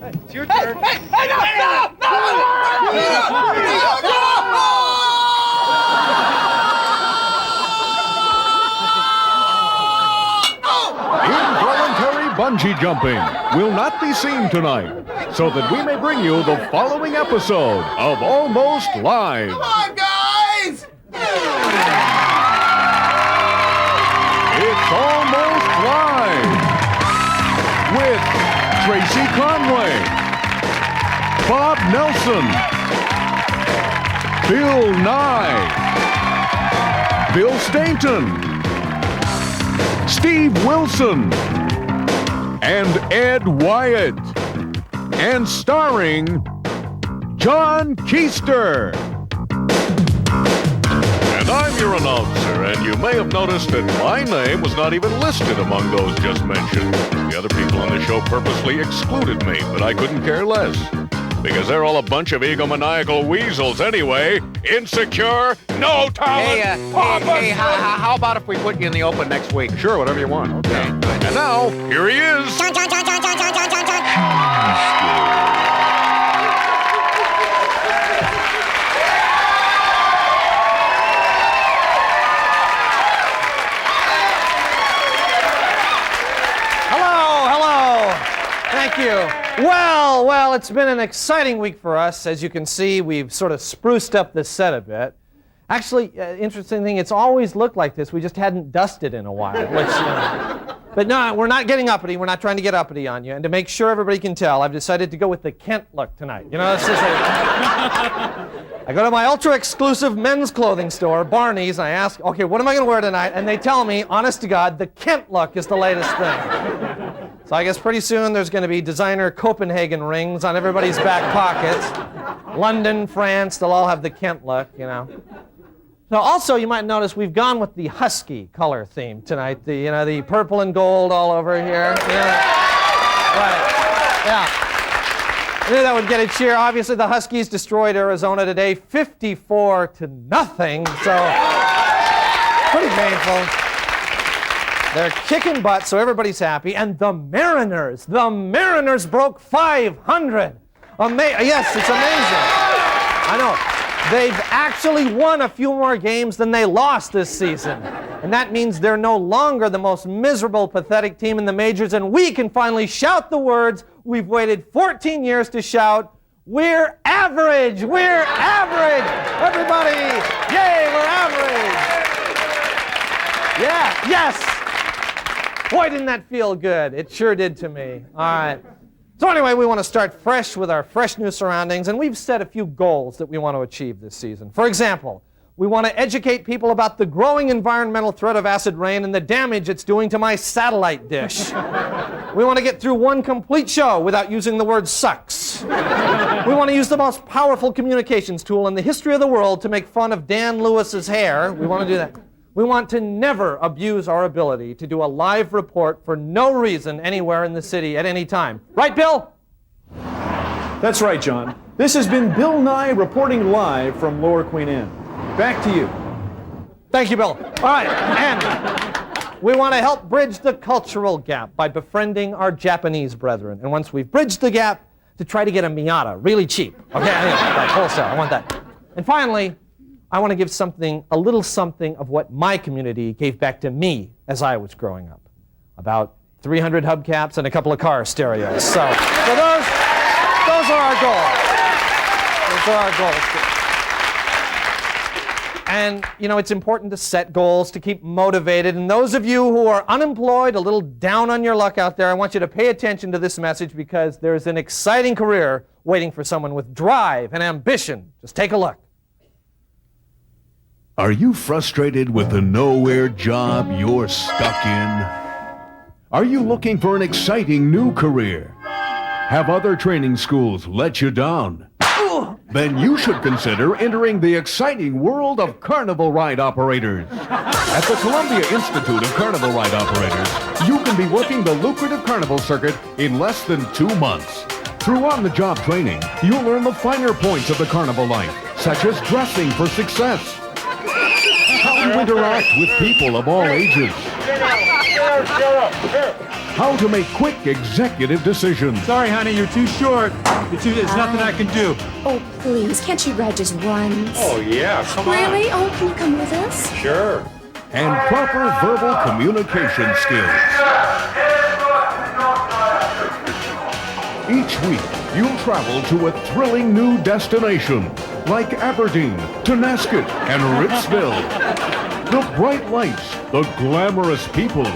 It's your turn. Hey, no! Involuntary bungee jumping will not be seen tonight, so that we may bring you the following episode of Almost Live. Come on, guys! It's Almost Live with Tracy Conway, Bob Nelson, Bill Nye, Bill Stainton, Steve Wilson, and Ed Wyatt, and starring John Keister. And I'm your announcer, and you may have noticed that my name was not even listed among those just mentioned. The other people on the show purposely excluded me, but I couldn't care less. Because they're all a bunch of egomaniacal weasels anyway. Insecure, no talent. Hey, how about if we put you in the open next week? Sure, whatever you want. Okay. And now, here he is. Hello. Thank you. Well, it's been an exciting week for us. As you can see, we've sort of spruced up the set a bit. Actually, interesting thing, it's always looked like this. We just hadn't dusted in a while. But no, we're not getting uppity. We're not trying to get uppity on you. And to make sure everybody can tell, I've decided to go with the Kent look tonight. You know, it's just I go to my ultra-exclusive men's clothing store, Barney's, and I ask, okay, what am I going to wear tonight? And they tell me, honest to God, the Kent look is the latest thing. So I guess pretty soon there's going to be designer Copenhagen rings on everybody's back pockets. London, France, they'll all have the Kent look, you know. So also, you might notice we've gone with the husky color theme tonight. The purple and gold all over here. Right. Yeah. I knew that would get a cheer. Obviously, the Huskies destroyed Arizona today, 54-0. So pretty painful. They're kicking butt, so everybody's happy. And the Mariners broke 500. Yes, it's amazing. I know. They've actually won a few more games than they lost this season. And that means they're no longer the most miserable, pathetic team in the majors, and we can finally shout the words we've waited 14 years to shout, we're average! We're average! Everybody, yay, we're average! Yeah, yes! Boy, didn't that feel good. It sure did to me. All right. So anyway, we want to start fresh with our fresh new surroundings, and we've set a few goals that we want to achieve this season. For example, we want to educate people about the growing environmental threat of acid rain and the damage it's doing to my satellite dish. We want to get through one complete show without using the word sucks. We want to use the most powerful communications tool in the history of the world to make fun of Dan Lewis's hair. We want to do that. We want to never abuse our ability to do a live report for no reason anywhere in the city at any time. Right, Bill? That's right, John. This has been Bill Nye reporting live from Lower Queen Anne. Back to you. Thank you, Bill. All right, and we want to help bridge the cultural gap by befriending our Japanese brethren. And once we've bridged the gap, to try to get a Miata really cheap. Okay, like wholesale, I want that. And finally, I want to give a little something of what my community gave back to me as I was growing up. About 300 hubcaps and a couple of car stereos. So those are our goals. Those are our goals. And, you know, it's important to set goals, to keep motivated. And those of you who are unemployed, a little down on your luck out there, I want you to pay attention to this message because there's an exciting career waiting for someone with drive and ambition. Just take a look. Are you frustrated with the nowhere job you're stuck in? Are you looking for an exciting new career? Have other training schools let you down? Then you should consider entering the exciting world of carnival ride operators. At the Columbia Institute of Carnival Ride Operators, you can be working the lucrative carnival circuit in less than 2 months. Through on-the-job training, you'll learn the finer points of the carnival life, such as dressing for success, how to interact with people of all ages, How to make quick executive decisions. Sorry, honey, you're too short. There's nothing I can do. Oh, please, can't you ride just once? Oh, yeah, come on. Really? Oh, can you come with us? Sure. And proper verbal communication skills. Each week, you'll travel to a thrilling new destination, like Aberdeen, Tonasket, and Ritzville. The bright lights, the glamorous people.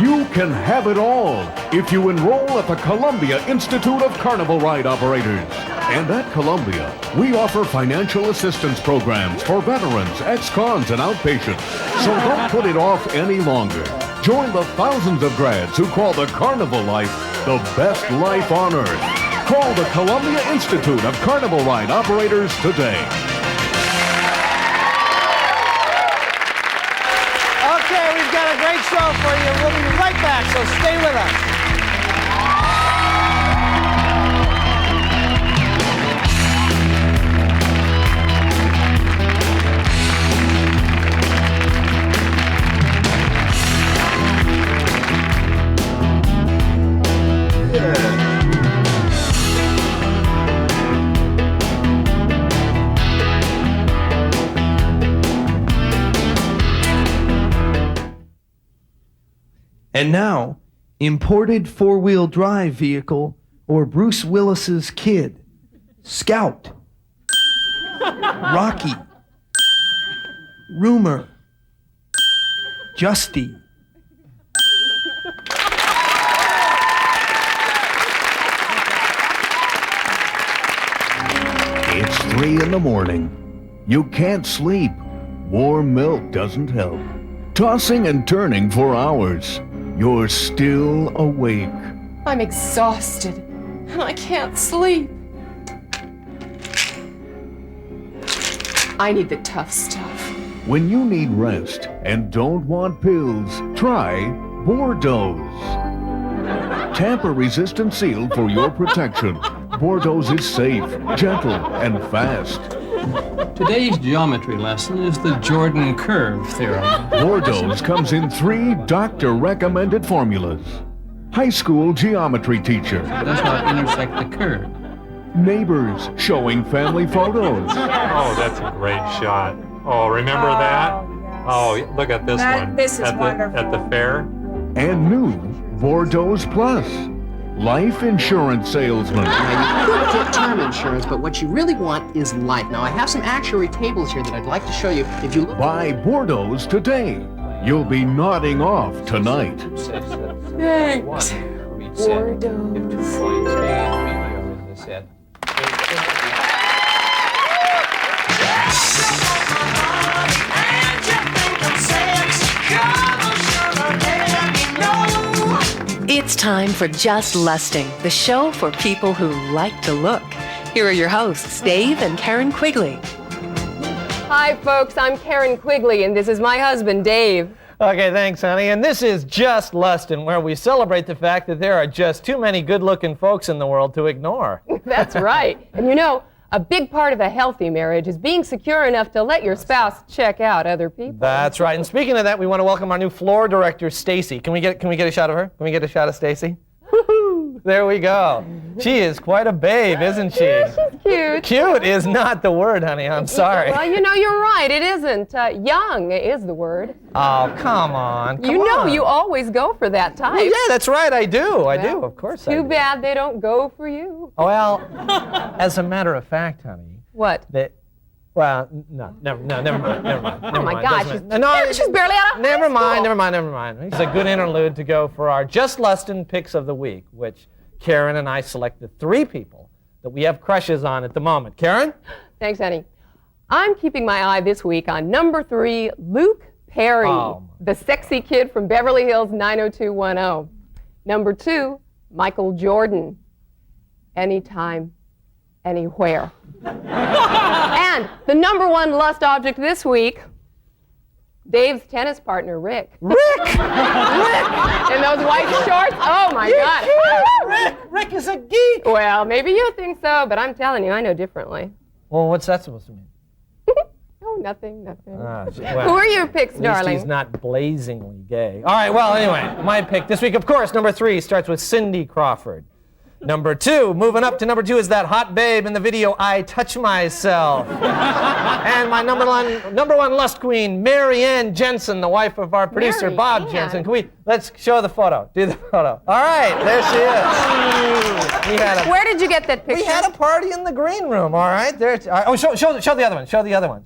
You can have it all if you enroll at the Columbia Institute of Carnival Ride Operators. And at Columbia, we offer financial assistance programs for veterans, ex-cons, and outpatients. So don't put it off any longer. Join the thousands of grads who call the carnival life the best life on earth. Call the Columbia Institute of Carnival Ride Operators today. Okay, we've got a great show for you. We'll be right back, so stay with us. And now, imported four-wheel drive vehicle or Bruce Willis's kid, Scout, Rocky, Rumor, Justy. It's 3 in the morning. You can't sleep. Warm milk doesn't help. Tossing and turning for hours. You're still awake. I'm exhausted, and I can't sleep. I need the tough stuff. When you need rest and don't want pills, try Bor-doz. Tamper-resistant seal for your protection. Bor-doz is safe, gentle, and fast. Today's geometry lesson is the Jordan curve theorem. Bor-doz comes in 3 doctor-recommended formulas. High school geometry teacher. Does not intersect the curve. Neighbors showing family photos. Oh, that's a great shot. Oh, remember that? Yes. Oh, look at this one. This is wonderful. At the fair. And new Bor-doz Plus. Life insurance salesman. Now, you could get term insurance, but what you really want is life. Now, I have some actuary tables here that I'd like to show you. If you look... Buy Bor-doz today. You'll be nodding off tonight. Thanks. It's time for Just Lusting, the show for people who like to look. Here are your hosts, Dave and Karen Quigley. Hi, folks. I'm Karen Quigley, and this is my husband, Dave. Okay, thanks, honey. And this is Just Lustin', where we celebrate the fact that there are just too many good-looking folks in the world to ignore. That's right. And you know, a big part of a healthy marriage is being secure enough to let your spouse check out other people. That's right. And speaking of that, we want to welcome our new floor director, Stacy. Can we get a shot of her? Can we get a shot of Stacy? Woo-hoo! There we go. She is quite a babe, isn't she? Yeah, she's cute. Cute is not the word, honey. I'm sorry. Well, you know, you're right. It isn't. Young is the word. Oh, come on. You know, you always go for that type. Well, yeah, that's right. I do. I do. Of course I do. Too bad they don't go for you. Well, as a matter of fact, honey. What? Well, never mind. Oh my gosh, she's barely out of Never mind. It's a good interlude to go for our Just Lustin' Picks of the Week, which Karen and I selected 3 people that we have crushes on at the moment. Karen? Thanks, honey. I'm keeping my eye this week on number 3, Luke Perry, the sexy kid from Beverly Hills 90210. Number 2, Michael Jordan, anytime, anywhere. And the number 1 lust object this week, Dave's tennis partner, Rick. Rick! In those white shorts? Oh, my God. Rick is a geek. Well, maybe you think so, but I'm telling you, I know differently. Well, what's that supposed to mean? Oh, Nothing. Well, Who are your picks, at least darling? he's not blazingly gay. All right, well, anyway, my pick this week, of course, number 3 starts with Cindy Crawford. Number 2, moving up to number 2 is that hot babe in the video, I Touch Myself. And my number one lust queen, Mary Ann Jensen, the wife of our producer, Mary Bob Ann. Jensen. Let's show the photo. Do the photo. All right, there she is. Where did you get that picture? We had a party in the green room, all right? There. Oh, show the other one. Show the other one.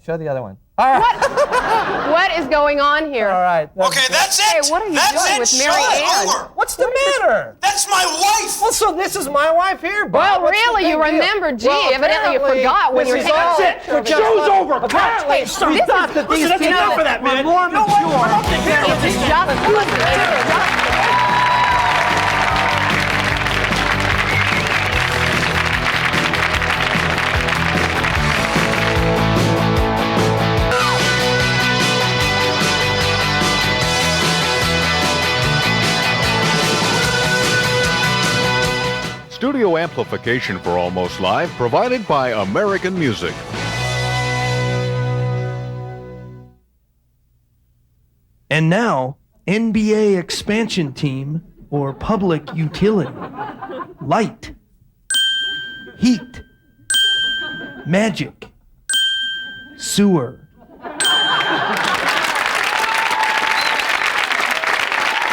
All right. What is going on here? All right. Okay, that's it. Hey, what are you doing with Mary Ann? Over. What's the matter? That's my wife. Well, so this is my wife here, Bob. Well, What's the really, big you deal? remember, gee, Well, evidently you apparently forgot when you were this is taking all- a picture of Show's yourself. over. Apparently, we thought that these that's enough of that, man. We're more mature. It's just Studio amplification for Almost Live provided by American Music. And now, NBA expansion team or public utility. Light. Heat. Magic. Sewer.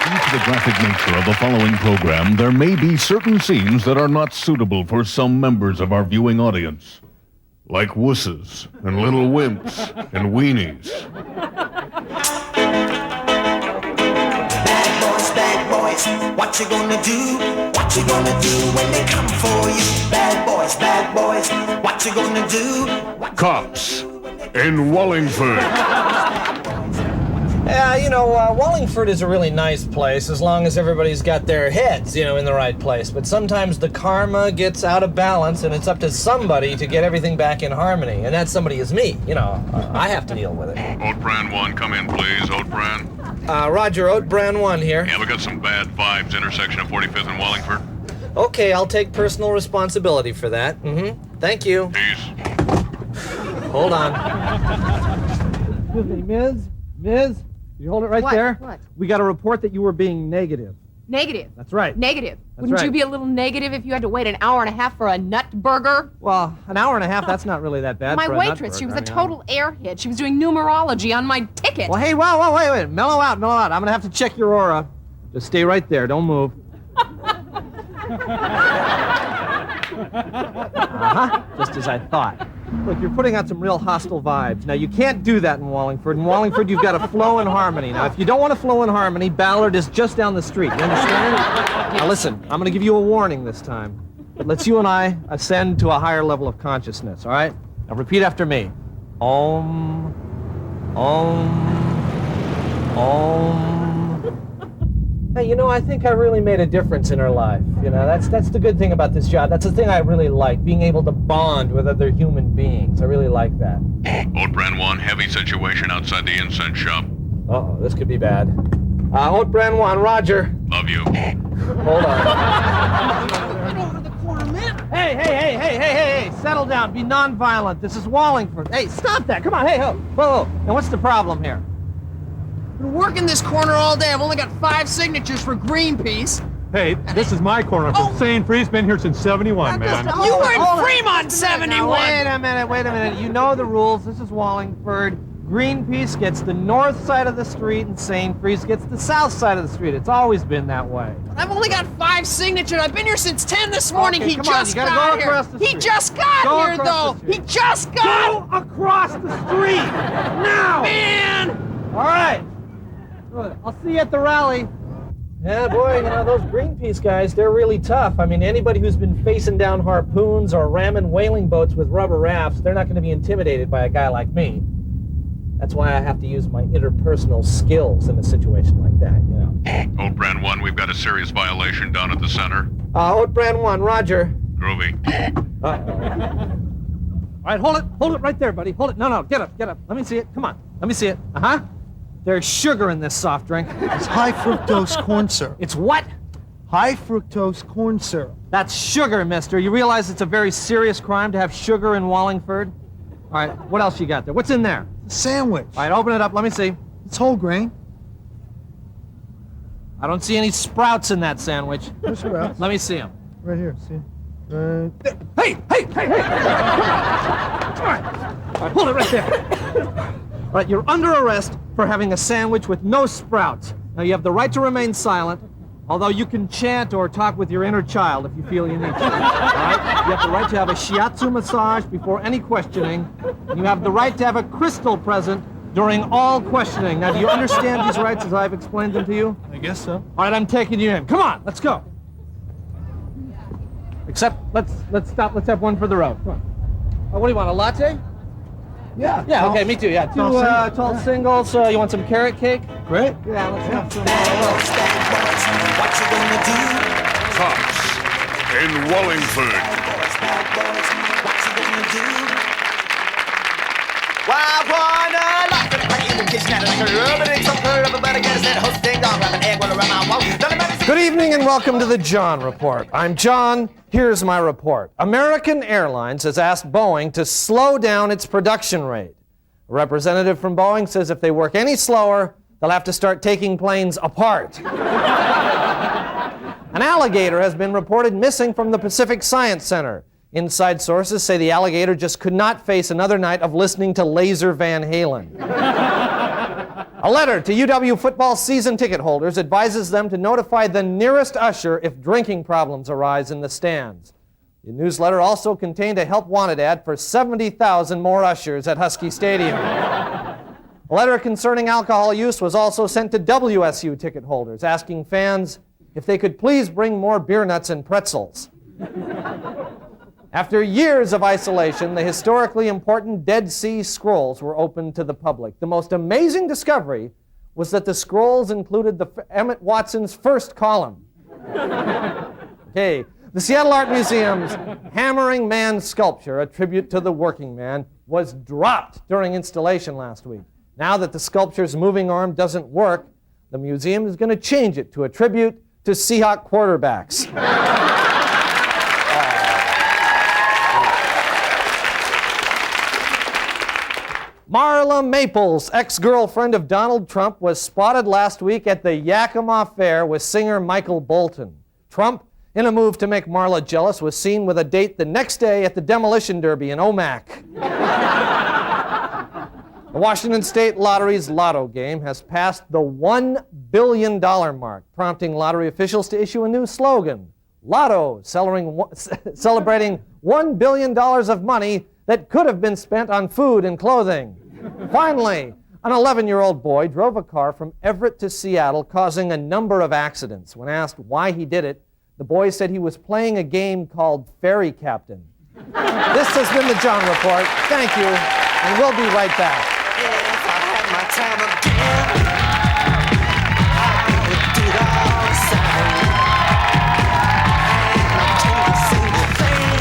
Due to the graphic nature of the following program, there may be certain scenes that are not suitable for some members of our viewing audience, like wusses and little wimps and weenies. Bad boys, what you gonna do? What you gonna do when they come for you? Bad boys, what you gonna do? Cops in Wallingford. Yeah, Wallingford is a really nice place as long as everybody's got their heads, in the right place. But sometimes the karma gets out of balance and it's up to somebody to get everything back in harmony. And that somebody is me. I have to deal with it. Oat Brand 1, come in, please. Oat Brand. Roger, Oat Brand 1 here. Yeah, we got some bad vibes, intersection of 45th and Wallingford. Okay, I'll take personal responsibility for that. Thank you. Peace. Hold on. Excuse me, Ms. You hold it right What? there? What? We got a report that you were being negative. Negative. That's right. Negative. That's Wouldn't you right. be a little negative if you had to wait an hour and a half for a nut burger? Well, an hour and a half, that's not really that bad My for a nut waitress, she burger. was a I mean, total airhead. She was doing numerology on my ticket. Well, hey, wait. Mellow out. I'm going to have to check your aura. Just stay right there. Don't move. Just as I thought. Look, you're putting out some real hostile vibes. Now, you can't do that in Wallingford. In Wallingford, you've got to flow in harmony. Now, if you don't want to flow in harmony, Ballard is just down the street. You understand? Now, listen, I'm going to give you a warning this time. It lets you and I ascend to a higher level of consciousness, all right? Now, repeat after me. Om, Om, Om. Hey, I think I really made a difference in her life. That's the good thing about this job. That's the thing I really like, being able to bond with other human beings. I really like that. Oat Brand 1, heavy situation outside the incense shop. Uh-oh, this could be bad. Oat Brand 1, Roger. Love you. Hold on. Hey, settle down. Be nonviolent. This is Wallingford. Hey, stop that. Come on, hey, whoa. Now, what's the problem here? Been working this corner all day. I've only got 5 signatures for Greenpeace. Hey, this is my corner. Oh. St. Free's been here since 71, man. You were in Fremont 71. Now, wait a minute. You know the rules. This is Wallingford. Greenpeace gets the north side of the street and St. Free's gets the south side of the street. It's always been that way. I've only got 5 signatures. I've been here since 10 this morning. Okay, He come on, just you gotta got go here. across the He street. just got Go here, across though. the street. He just got. Go across the street now. Man. All right. Good. I'll see you at the rally. Yeah, boy, those Greenpeace guys, they're really tough. I mean, anybody who's been facing down harpoons or ramming whaling boats with rubber rafts, they're not going to be intimidated by a guy like me. That's why I have to use my interpersonal skills in a situation like that, Oat Brand 1, we've got a serious violation down at the center. Oat Brand 1, Roger. Groovy. All right, hold it right there, buddy. Hold it. No, get up. Let me see it. Come on, let me see it. There's sugar in this soft drink. It's high fructose corn syrup. It's what? High fructose corn syrup. That's sugar, mister. You realize it's a very serious crime to have sugar in Wallingford? All right, what else you got there? What's in there? Sandwich. All right, open it up. Let me see. It's whole grain. I don't see any sprouts in that sandwich. No sprouts. Let me see them. Right here, see? Right there. Hey! All right, hold it right there. All right, you're under arrest for having a sandwich with no sprouts. Now, you have the right to remain silent, although you can chant or talk with your inner child if you feel you need to. All right? You have the right to have a shiatsu massage before any questioning, and you have the right to have a crystal present during all questioning. Now, do you understand these rights as I've explained them to you? I guess so. All right, I'm taking you in. Come on, let's go. Except, let's stop. Let's have one for the road. Come on. What do you want, a latte? Yeah. Yeah, okay, me too. Yeah, two tall singles. You want some carrot cake? Great. Yeah, let's have some. What you gonna do? Cops in Wallingford. What you gonna do? Why wanna lock it in the kitchen and like a rubber and some curve, everybody gets that host thing on, grab an egg while around my wall. Good evening and welcome to the John Report. I'm John. Here's my report. American Airlines has asked Boeing to slow down its production rate. A representative from Boeing says if they work any slower, they'll have to start taking planes apart. An alligator has been reported missing from the Pacific Science Center. Inside sources say the alligator just could not face another night of listening to Laser Van Halen. A letter to UW football season ticket holders advises them to notify the nearest usher if drinking problems arise in the stands. The newsletter also contained a help wanted ad for 70,000 more ushers at Husky Stadium. A letter concerning alcohol use was also sent to WSU ticket holders, asking fans if they could please bring more beer nuts and pretzels. After years of isolation, the historically important Dead Sea Scrolls were opened to the public. The most amazing discovery was that the scrolls included Emmett Watson's first column. Okay, the Seattle Art Museum's Hammering Man sculpture, a tribute to the working man, was dropped during installation last week. Now that the sculpture's moving arm doesn't work, the museum is going to change it to a tribute to Seahawk quarterbacks. Marla Maples, ex-girlfriend of Donald Trump, was spotted last week at the Yakima Fair with singer Michael Bolton. Trump, in a move to make Marla jealous, was seen with a date the next day at the Demolition Derby in Omak. The Washington State Lottery's lotto game has passed the $1 billion mark, prompting lottery officials to issue a new slogan, Lotto, celebrating $1 billion of money that could have been spent on food and clothing. Finally, an 11-year-old boy drove a car from Everett to Seattle, causing a number of accidents. When asked why he did it, the boy said he was playing a game called Ferry Captain. This has been the John Report. Thank you, and we'll be right back. If I had my time again, I would do it all the same. Not do a single thing,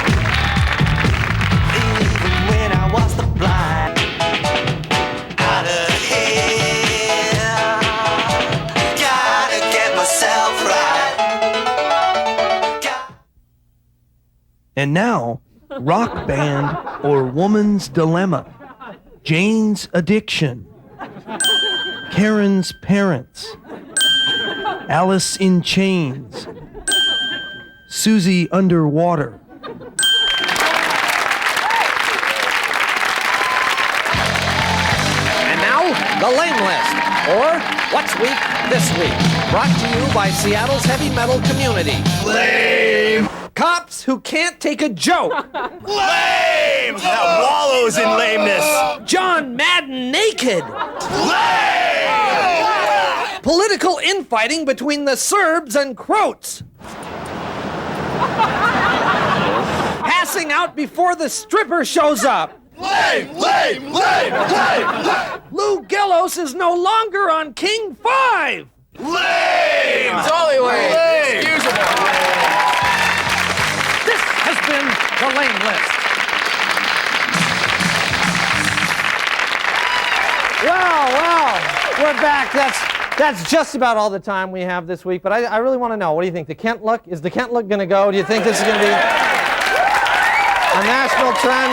even when I was the blind. Out of here, gotta get myself right. And now, rock band or woman's dilemma. Jane's addiction. Karen's parents. Alice in chains. Susie underwater. And now, the Lame List, or What's Week This Week, brought to you by Seattle's heavy metal community. Lame! Cops who can't take a joke. Lame! That wallows in lameness. John Madden naked. Lame! Political infighting between the Serbs and Croats. Passing out before the stripper shows up. Lame! Lame! Lame! Lame! Lame! Lou Gellos is no longer on King 5. Lame! Totally lame. Excusable. This has been the Lame List. Well, we're back. That's just about all the time we have this week, but I really want to know, what do you think? The Kent look? Is the Kent look going to go? Do you think this is going to be a national trend?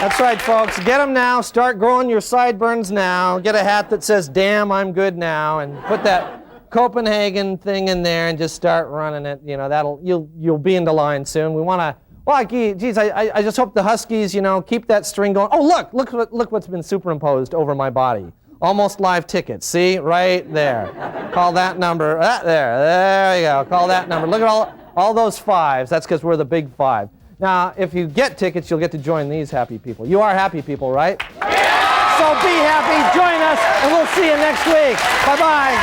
That's right, folks. Get them now. Start growing your sideburns now. Get a hat that says, "Damn, I'm good now," and put that Copenhagen thing in there and just start running it. You know, you'll be into line soon. We want to. Well, geez, I just hope the Huskies, you know, keep that string going. Oh, look what's been superimposed over my body. Almost live tickets. See, right there. Call that number. There you go. Call that number. Look at all those fives. That's because we're the big five. Now, if you get tickets, you'll get to join these happy people. You are happy people, right? Yeah! So be happy, join us, and we'll see you next week. Bye-bye.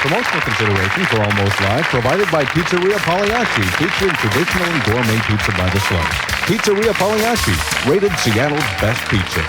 Promotional consideration for Almost Live provided by Pizzeria Pagliacci, featuring traditional and gourmet pizza by the slug. Pizzeria Pagliacci, rated Seattle's best pizza.